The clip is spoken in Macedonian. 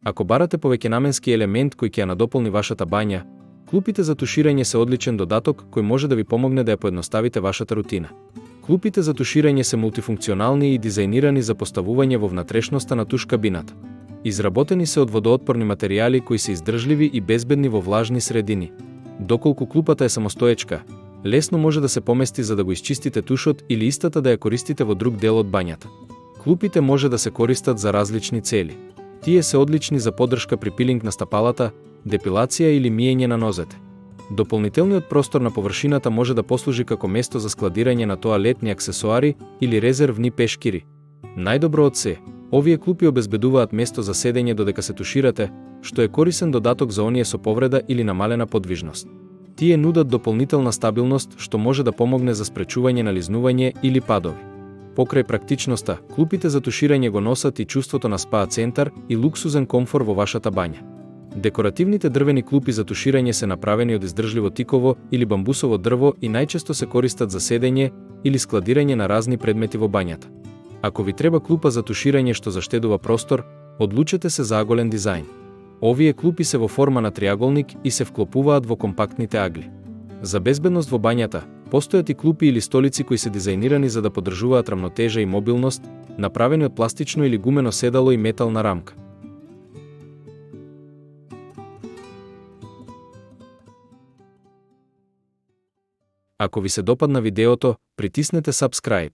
Ако барате повеќенаменски елемент кој ќе ја надополни вашата бања, клупите за туширање се одличен додаток кој може да ви помогне да ја поедноставите вашата рутина. Клупите за туширање се мултифункционални и дизајнирани за поставување во внатрешноста на туш кабината. Изработени се од водоотпорни материјали кои се издржливи и безбедни во влажни средини. Доколку клупата е самостоечка, лесно може да се помести за да го исчистите тушот или истата да ја користите во друг дел од бањата. Клупите може да се користат за различни цели. Тие се одлични за поддршка при пилинг на стапалата, депилација или миење на нозете. Дополнителниот простор на површината може да послужи како место за складирање на тоалетни аксесоари или резервни пешкири. Најдобро од се, овие клупи обезбедуваат место за седење додека се туширате, што е корисен додаток за оние со повреда или намалена подвижност. Тие нудат дополнителна стабилност што може да помогне за спречување на лизнување или падови. Покрај практичноста, клупите за туширање го носат и чувството на спа центар и луксузен комфор во вашата бања. Декоративните дрвени клупи за туширање се направени од издржливо тиково или бамбусово дрво и најчесто се користат за седење или складирање на разни предмети во бањата. Ако ви треба клупа за туширање што заштедува простор, одлучете се за аголен дизајн. Овие клупи се во форма на триаголник и се вклопуваат во компактните агли. За безбедност во бањата, постојат и клупи или столици кои се дизајнирани за да поддржуваат рамнотежа и мобилност, направени од пластично или гумено седало и метална рамка. Ако ви се допадна видеото, притиснете subscribe.